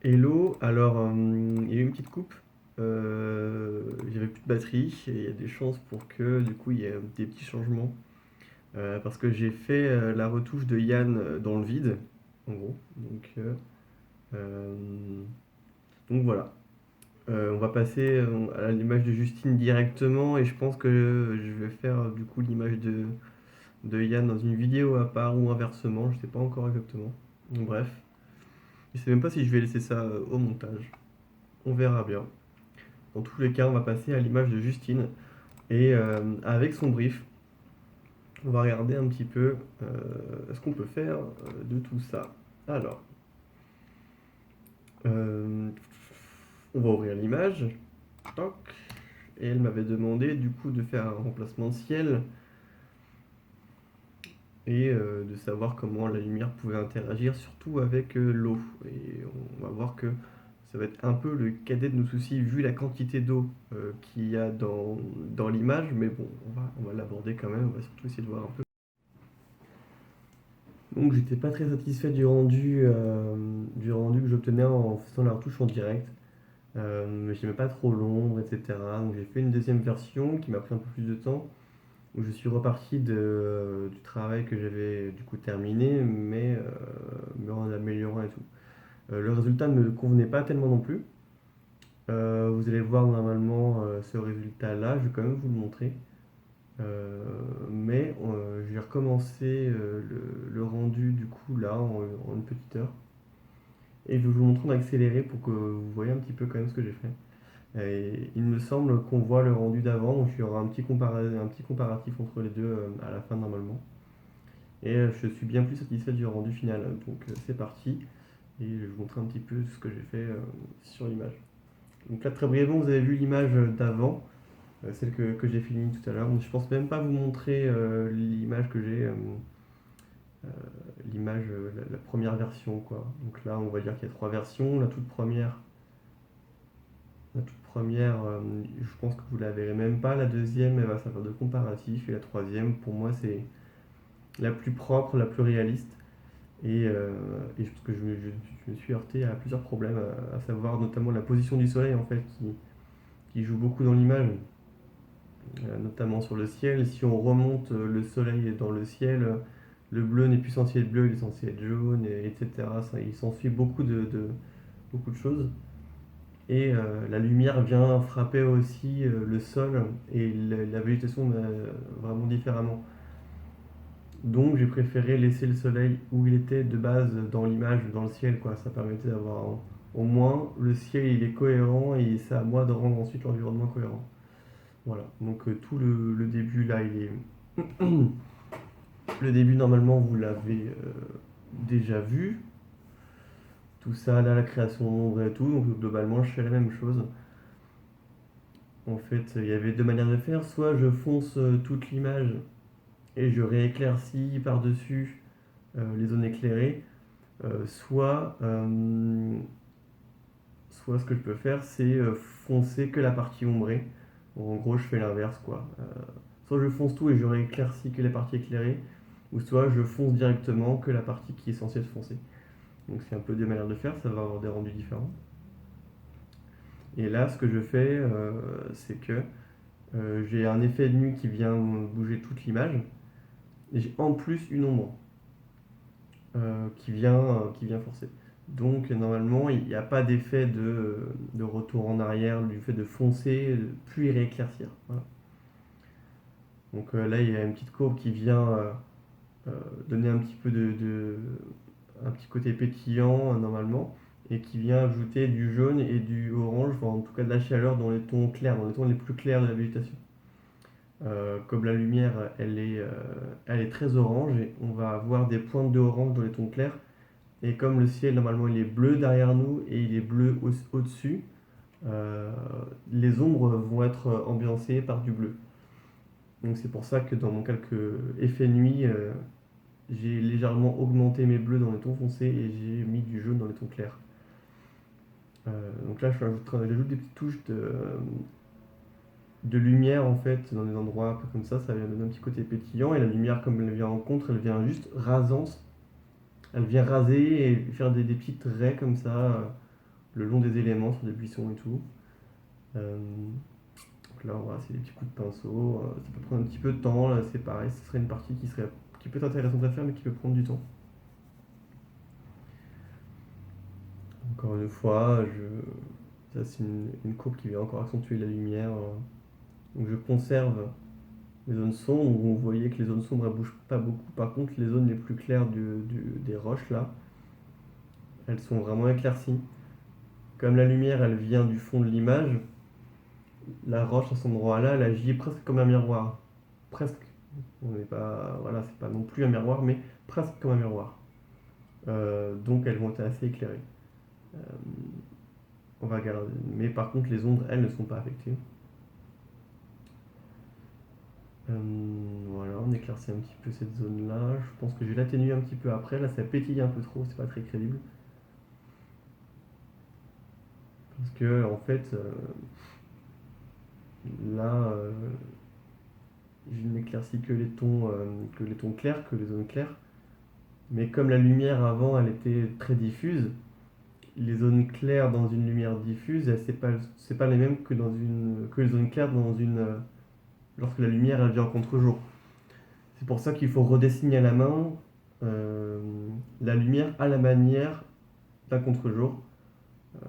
Hello, alors il y a eu une petite coupe. J'avais plus de batterie et il y a des chances pour que du coup il y ait des petits changements. Parce que j'ai fait la retouche de Yann dans le vide, en gros. Euh, donc voilà. On va passer à l'image de Justine directement et je pense que je vais faire du coup l'image de Yann dans une vidéo à part ou inversement, je sais pas encore exactement. Donc, bref, je sais même pas si je vais laisser ça au montage. On verra bien. Dans tous les cas, on va passer à l'image de Justine. Et avec son brief, on va regarder un petit peu ce qu'on peut faire de tout ça. Alors, euh, on va ouvrir l'image. Toc. Et elle m'avait demandé du coup de faire un remplacement de ciel et de savoir comment la lumière pouvait interagir, surtout avec l'eau. Et on va voir que ça va être un peu le cadet de nos soucis vu la quantité d'eau qu'il y a dans l'image, mais bon, on va l'aborder quand même, on va surtout essayer de voir un peu. Donc j'étais pas très satisfait du rendu que j'obtenais en faisant la retouche en direct. Mais j'aimais pas trop l'ombre, etc. Donc j'ai fait une deuxième version qui m'a pris un peu plus de temps, où je suis reparti du travail que j'avais du coup terminé, mais en améliorant et tout. Le résultat ne me convenait pas tellement non plus. Vous allez voir normalement ce résultat-là, je vais quand même vous le montrer. Mais j'ai recommencé le rendu du coup là en une petite heure. Et je vais vous montrer en accéléré pour que vous voyez un petit peu quand même ce que j'ai fait. Et il me semble qu'on voit le rendu d'avant, donc il y aura un petit comparatif entre les deux à la fin normalement. Et je suis bien plus satisfait du rendu final. Donc c'est parti. Et je vais vous montrer un petit peu ce que j'ai fait sur l'image. Donc là très brièvement vous avez vu l'image d'avant, celle que j'ai finie tout à l'heure. Donc, je pense même pas vous montrer l'image que j'ai, l'image, la première version quoi. Donc là on va dire qu'il y a trois versions. La toute première, je pense que vous la verrez même pas. La deuxième, elle va servir de comparatif. Et la troisième, pour moi, c'est la plus propre, la plus réaliste. Et parce que je me suis heurté à plusieurs problèmes, à savoir notamment la position du soleil en fait, qui joue beaucoup dans l'image, notamment sur le ciel. Si on remonte le soleil dans le ciel, le bleu n'est plus censé être bleu, il est censé être jaune, etc. Il s'ensuit beaucoup de choses. Et la lumière vient frapper aussi le sol et la végétation vraiment différemment. Donc j'ai préféré laisser le soleil où il était de base dans l'image, dans le ciel, quoi. Ça permettait d'avoir au moins le ciel il est cohérent et c'est à moi de rendre ensuite l'environnement cohérent. Voilà, donc tout le début là il est. Le début normalement vous l'avez déjà vu. Tout ça là, la création d'ombre et tout, donc globalement je fais la même chose. En fait, il y avait deux manières de faire. Soit je fonce toute l'image et je rééclaircis par-dessus les zones éclairées. Soit ce que je peux faire, c'est foncer que la partie ombrée. Bon, en gros, je fais l'inverse, quoi. Soit je fonce tout et je rééclaircis que les parties éclairées, ou soit je fonce directement que la partie qui est censée être foncée. Donc c'est un peu des manières de faire, ça va avoir des rendus différents. Et là, ce que je fais, c'est que j'ai un effet de nu qui vient bouger toute l'image. Et j'ai en plus une ombre qui vient forcer. Donc normalement, il n'y a pas d'effet de retour en arrière, du fait de foncer, puis rééclaircir. Voilà. Donc là, il y a une petite courbe qui vient euh, donner un petit peu un petit côté pétillant normalement, et qui vient ajouter du jaune et du orange, enfin, en tout cas de la chaleur dans les tons clairs, dans les tons les plus clairs de la végétation. Comme la lumière, elle est très orange, et on va avoir des pointes de orange dans les tons clairs. Et comme le ciel, normalement, il est bleu derrière nous et il est bleu au-dessus, euh, les ombres vont être ambiancées par du bleu. Donc c'est pour ça que dans mon calque effet nuit, j'ai légèrement augmenté mes bleus dans les tons foncés et j'ai mis du jaune dans les tons clairs. Donc là, j'ajoute des petites touches de lumière en fait dans des endroits un peu comme ça vient donner un petit côté pétillant. Et la lumière, comme elle vient en contre, elle vient juste rasante Elle vient raser et faire des petites raies comme ça, le long des éléments sur des buissons et tout. Euh, donc là, voilà, c'est des petits coups de pinceau. Ça peut prendre un petit peu de temps. Là, c'est pareil, ce serait une partie qui peut être intéressante à faire, mais qui peut prendre du temps. Encore une fois, ça c'est une courbe qui vient encore accentuer la lumière. Donc je conserve les zones sombres. Vous voyez que les zones sombres ne bougent pas beaucoup. Par contre, les zones les plus claires des roches là, elles sont vraiment éclaircies. Comme la lumière elle vient du fond de l'image, la roche à cet endroit-là, elle agit presque comme un miroir. Presque. On n'est pas, voilà, c'est pas non plus un miroir, mais presque comme un miroir. Donc elles vont être assez éclairées. Euh, on va garder. Mais par contre, les ombres, elles, ne sont pas affectées. Voilà, on éclaircit un petit peu cette zone-là. Je pense que je vais l'atténuer un petit peu après. Là, ça pétille un peu trop, c'est pas très crédible. Parce que, en fait, là, je n'éclaircis que les tons clairs, que les zones claires. Mais comme la lumière avant, elle était très diffuse, les zones claires dans une lumière diffuse, c'est pas les mêmes que les zones claires lorsque la lumière elle vient en contre-jour. C'est pour ça qu'il faut redessiner à la main euh, la lumière à la manière d'un contre-jour. Euh,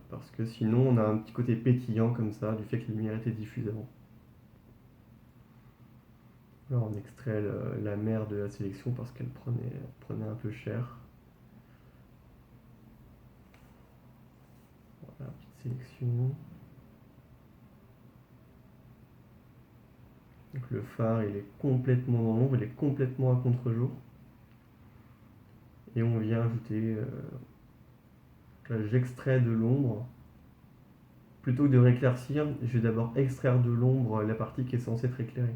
Parce que sinon, on a un petit côté pétillant comme ça, du fait que la lumière était diffuse avant. Là, on extrait la mère de la sélection parce qu'elle prenait un peu cher. Voilà, petite sélection. Donc le phare, il est complètement dans l'ombre, il est complètement à contre-jour. Et on vient ajouter, là, j'extrais de l'ombre. Plutôt que de rééclaircir, je vais d'abord extraire de l'ombre la partie qui est censée être éclairée.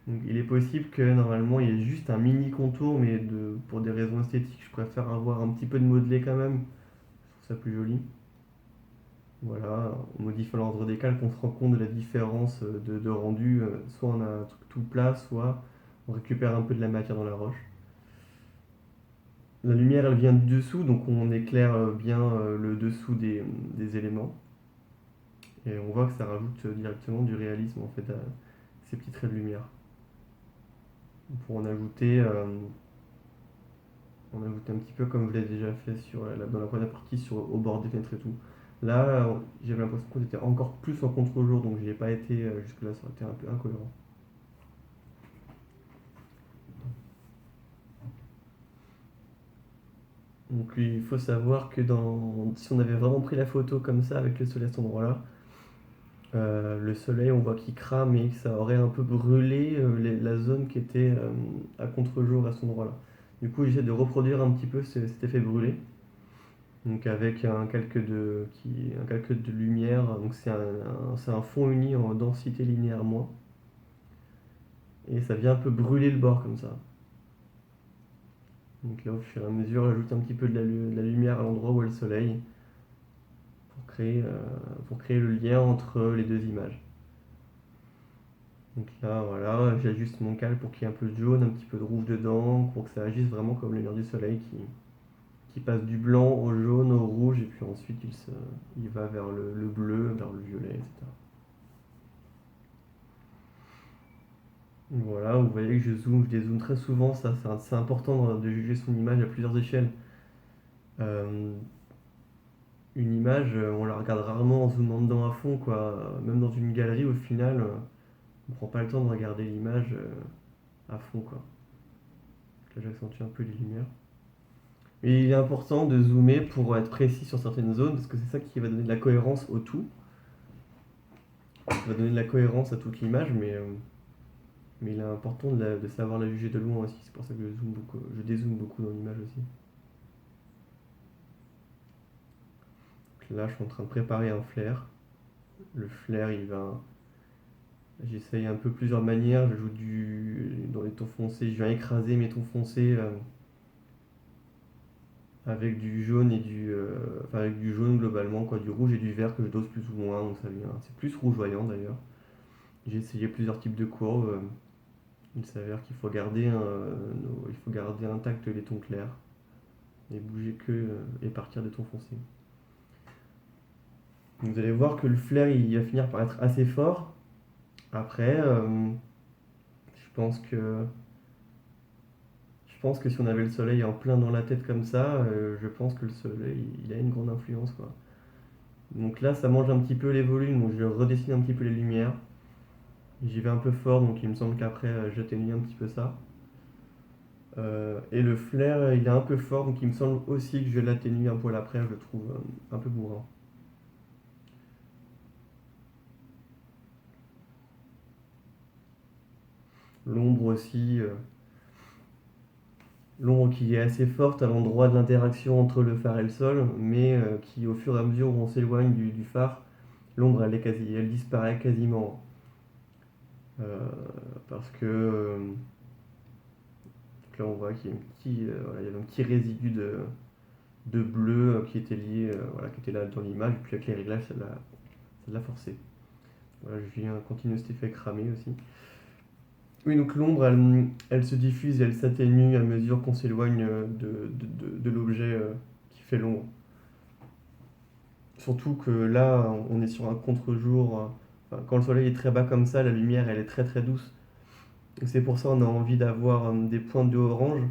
Donc il est possible que normalement il y ait juste un mini contour, mais pour des raisons esthétiques, je préfère avoir un petit peu de modelé quand même. Je trouve ça plus joli. Voilà, en modifiant l'ordre des calques, on se rend compte de la différence de rendu. Soit on a un truc tout plat, soit on récupère un peu de la matière dans la roche. La lumière, elle vient du dessous, donc on éclaire bien le dessous des éléments. Et on voit que ça rajoute directement du réalisme en fait à ces petits traits de lumière. Pour en ajouter, on ajoute un petit peu comme je l'ai déjà fait dans la première partie au bord des fenêtres et tout. Là, j'avais l'impression qu'on était encore plus en contre-jour, donc j'y ai pas été jusque-là, ça aurait été un peu incohérent. Donc il faut savoir que si on avait vraiment pris la photo comme ça avec le soleil à cet endroit-là, le soleil on voit qu'il crame et que ça aurait un peu brûlé la zone qui était à contre-jour à cet endroit-là. Du coup j'essaie de reproduire un petit peu cet effet brûlé. Donc avec un calque de lumière, donc c'est un fond uni en densité linéaire moins. Et ça vient un peu brûler le bord comme ça. Donc là au fur et à mesure, j'ajoute un petit peu de la lumière à l'endroit où est le soleil pour créer le lien entre les deux images. Donc là voilà, j'ajuste mon calque pour qu'il y ait un peu de jaune, un petit peu de rouge dedans, pour que ça agisse vraiment comme la lumière du soleil qui passe du blanc au jaune, au rouge, et puis ensuite il va vers le bleu, vers le violet, etc. Voilà, vous voyez que je dézoome très souvent, ça c'est important de juger son image à plusieurs échelles. Euh, une image, on la regarde rarement en zoomant dedans à fond, quoi. Même dans une galerie, au final, on prend pas le temps de regarder l'image à fond, quoi. Là, j'accentue un peu les lumières. Mais il est important de zoomer pour être précis sur certaines zones, parce que c'est ça qui va donner de la cohérence au tout. Ça va donner de la cohérence à toute l'image, mais il est important de savoir la juger de loin aussi. C'est pour ça que je dézoome beaucoup dans l'image aussi. Donc là, je suis en train de préparer un flair. Le flair, j'essaye un peu plusieurs manières. Dans les tons foncés, je viens écraser mes tons foncés avec du jaune enfin avec du jaune globalement, quoi, du rouge et du vert que je dose plus ou moins. Donc c'est plus rougeoyant d'ailleurs. J'ai essayé plusieurs types de courbes. Il s'avère qu'il faut il faut garder intact les tons clairs et bouger et partir des tons foncés. Vous allez voir que le flair il va finir par être assez fort. Après, je pense que je pense que si on avait le soleil en plein dans la tête comme ça, je pense que le soleil il a une grande influence quoi. Donc là, ça mange un petit peu les volumes, donc je redessine un petit peu les lumières. J'y vais un peu fort, donc il me semble qu'après j'atténue un petit peu ça. Et le flair, il est un peu fort, donc il me semble aussi que je l'atténue un poil après, je le trouve un peu bourrin. L'ombre aussi, l'ombre qui est assez forte à l'endroit de l'interaction entre le phare et le sol, mais qui au fur et à mesure où on s'éloigne du phare, l'ombre elle disparaît quasiment. Euh, Parce que donc là on voit qu'il y a, voilà, il y avait un petit résidu de bleu qui était lié, voilà, qui était là dans l'image, et puis avec les réglages ça l'a forcé. Voilà, je viens continuer cet effet cramé aussi. Oui, donc l'ombre, elle se diffuse et elle s'atténue à mesure qu'on s'éloigne de l'objet qui fait l'ombre. Surtout que là, on est sur un contre-jour. Enfin, quand le soleil est très bas comme ça, la lumière, elle est très très douce. Donc c'est pour ça qu'on a envie d'avoir des points de orange,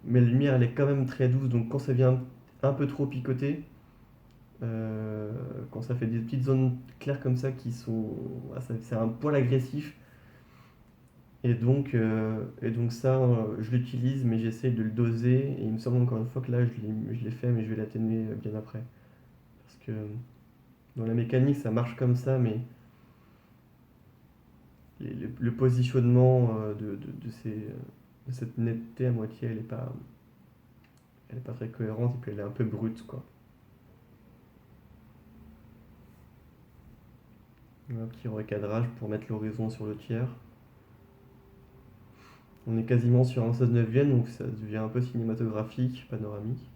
mais la lumière, elle est quand même très douce. Donc quand ça vient un peu trop picoter, euh, quand ça fait des petites zones claires comme ça qui sont... ah, c'est un poil agressif. Et donc ça, je l'utilise, mais j'essaie de le doser. Et il me semble encore une fois que là, je l'ai fait, mais je vais l'atténuer bien après. Parce que dans la mécanique, ça marche comme ça, mais le positionnement de cette netteté à moitié, elle est pas très cohérente et puis elle est un peu brute, quoi. Un petit recadrage pour mettre l'horizon sur le tiers. On est quasiment sur un 16 neuvième, donc ça devient un peu cinématographique, panoramique.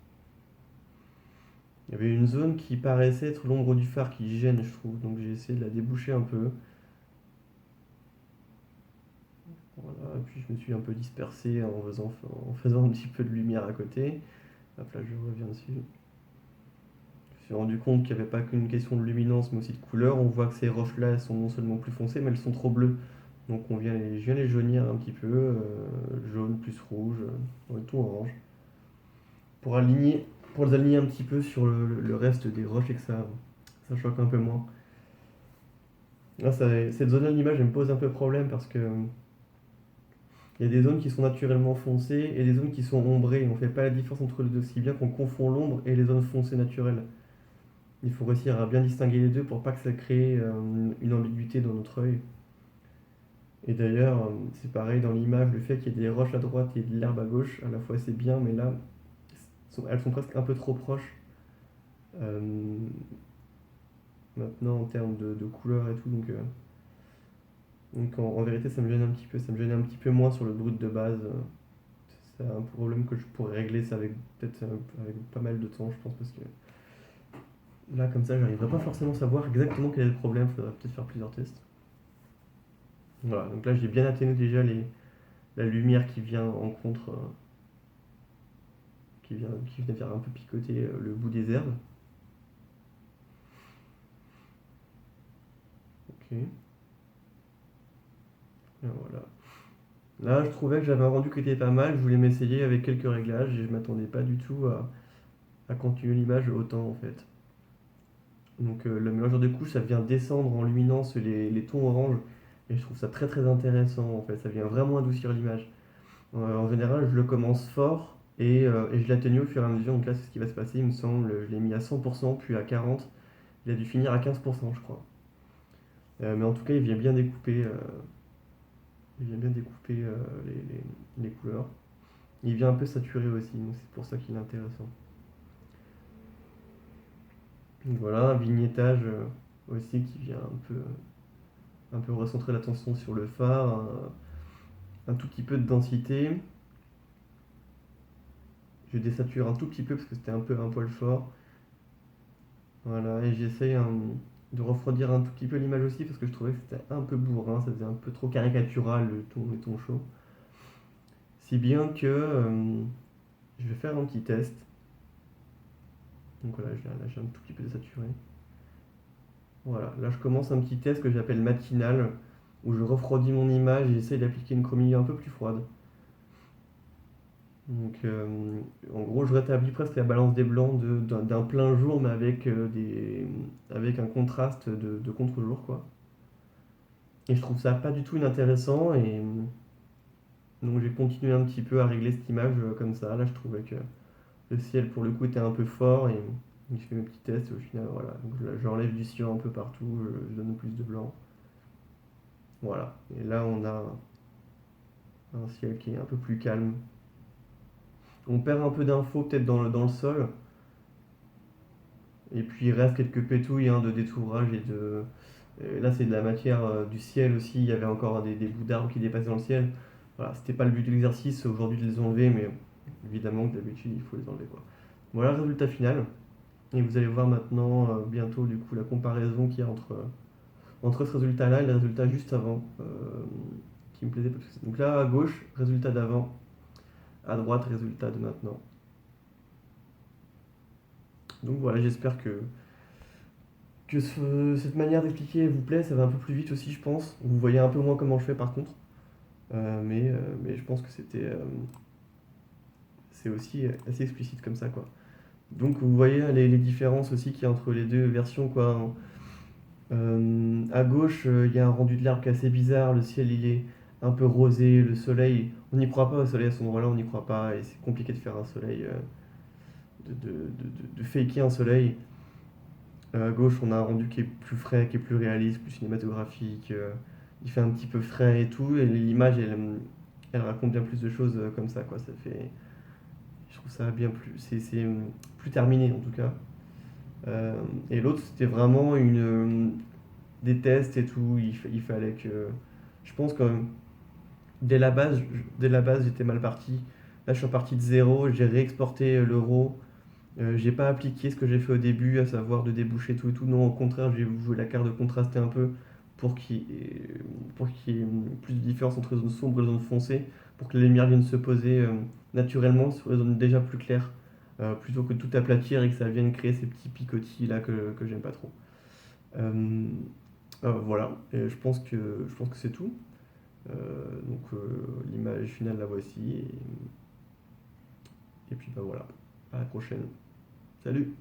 Il y avait une zone qui paraissait être l'ombre du phare qui gêne, je trouve, donc j'ai essayé de la déboucher un peu. Voilà, et puis je me suis un peu dispersé en faisant un petit peu de lumière à côté. Hop là, je reviens dessus. Je me suis rendu compte qu'il n'y avait pas qu'une question de luminance, mais aussi de couleur. On voit que ces roches-là, elles sont non seulement plus foncées, mais elles sont trop bleues. Donc je viens les jaunir un petit peu, jaune plus rouge, dans le tout orange, pour aligner, pour les aligner un petit peu sur le reste des roches et que ça choque un peu moins. Là, cette zone-là d'image, elle me pose un peu problème parce que il y a des zones qui sont naturellement foncées et des zones qui sont ombrées. On ne fait pas la différence entre les deux, si bien qu'on confond l'ombre et les zones foncées naturelles. Il faut réussir à bien distinguer les deux pour pas que ça crée une ambiguïté dans notre œil. Et d'ailleurs, c'est pareil dans l'image, le fait qu'il y ait des roches à droite et de l'herbe à gauche, à la fois c'est bien, mais là, elles sont presque un peu trop proches. Euh, Maintenant, en termes de couleur et tout, donc en vérité, ça me gêne un petit peu. Ça me gêne un petit peu moins sur le brut de base. C'est un problème que je pourrais régler ça avec peut-être avec pas mal de temps, je pense, parce que là, comme ça, j'arriverai pas forcément à savoir exactement quel est le problème. Il faudrait peut-être faire plusieurs tests. Voilà, donc là, j'ai bien atténué déjà la lumière qui vient en contre, qui vient faire un peu picoter le bout des herbes. Ok, et voilà. Là, je trouvais que j'avais un rendu qui était pas mal. Je voulais m'essayer avec quelques réglages et je m'attendais pas du tout à continuer l'image autant en fait. Donc le mélangeur de couches, ça vient descendre en luminance les tons orange et je trouve ça très très intéressant en fait. Ça vient vraiment adoucir l'image. En général, je le commence fort et je l'atténue au fur et à mesure. Donc là, c'est ce qui va se passer, il me semble. Je l'ai mis à 100%, puis à 40%. Il a dû finir à 15%, je crois. Mais en tout cas, il vient bien découper les couleurs. Il vient un peu saturer aussi, donc c'est pour ça qu'il est intéressant. Donc voilà, un vignettage aussi qui vient un peu recentrer l'attention sur le phare, un tout petit peu de densité. Je désature un tout petit peu parce que c'était un poil fort. Voilà, et j'essaye de refroidir un tout petit peu l'image aussi parce que je trouvais que c'était un peu bourrin, ça faisait un peu trop caricatural le ton chaud. Si bien que je vais faire un petit test. Donc voilà, là j'ai un tout petit peu désaturé. Voilà, là je commence un petit test que j'appelle matinal, où je refroidis mon image et j'essaye d'appliquer une chromie un peu plus froide. Donc en gros, je rétablis presque la balance des blancs d'un plein jour, mais avec un contraste de contre-jour, quoi. Et je trouve ça pas du tout inintéressant, et donc j'ai continué un petit peu à régler cette image comme ça. Là, je trouvais que le ciel, pour le coup, était un peu fort, et je fais mes petits tests, et au final, voilà. Donc j'enlève du cyan un peu partout, je donne plus de blanc. Voilà. Et là, on a un ciel qui est un peu plus calme. On perd un peu d'infos peut-être dans le sol, et puis il reste quelques pétouilles hein, de détourage là, c'est de la matière du ciel aussi. Il y avait encore des bouts d'arbres qui dépassaient dans le ciel. Voilà, c'était pas le but de l'exercice aujourd'hui de les enlever, mais évidemment que d'habitude il faut les enlever quoi. Voilà le résultat final. Et vous allez voir maintenant bientôt du coup la comparaison qu'il y a entre ce résultat-là et le résultat juste avant, qui me plaisait pas plus. Donc là à gauche, résultat d'avant, à droite, résultat de maintenant. Donc voilà, j'espère que cette manière d'expliquer vous plaît. Ça va un peu plus vite aussi, je pense. Vous voyez un peu moins comment je fais par contre. Mais je pense que c'est aussi assez explicite comme ça, quoi. Donc vous voyez les différences aussi qu'il y a entre les deux versions, quoi. À gauche, il y a un rendu de l'arbre qui est assez bizarre. Le ciel, il est un peu rosé. Le soleil, on n'y croit pas au soleil à ce moment-là, on n'y croit pas. Et c'est compliqué de faire un soleil, de faker un soleil. À gauche, on a un rendu qui est plus frais, qui est plus réaliste, plus cinématographique. Il fait un petit peu frais et tout. Et l'image, elle raconte bien plus de choses comme ça, quoi. Je trouve ça bien plus. C'est plus terminé en tout cas. Et l'autre, c'était vraiment des tests et tout. Il fallait que. Je pense que dès la base, j'étais mal parti. Là, je suis parti de zéro. J'ai réexporté l'euro. J'ai pas appliqué ce que j'ai fait au début, à savoir de déboucher tout et tout. Non, au contraire, j'ai joué la carte de contraster un peu pour qu'il y ait plus de différence entre les zones sombres et les zones foncées, pour que les lumières viennent se poser naturellement sur les zones déjà plus claires, plutôt que de tout aplatir et que ça vienne créer ces petits picotis là que j'aime pas trop. Euh, voilà, et je pense que c'est tout. L'image finale la voici, et puis bah voilà, à la prochaine. Salut!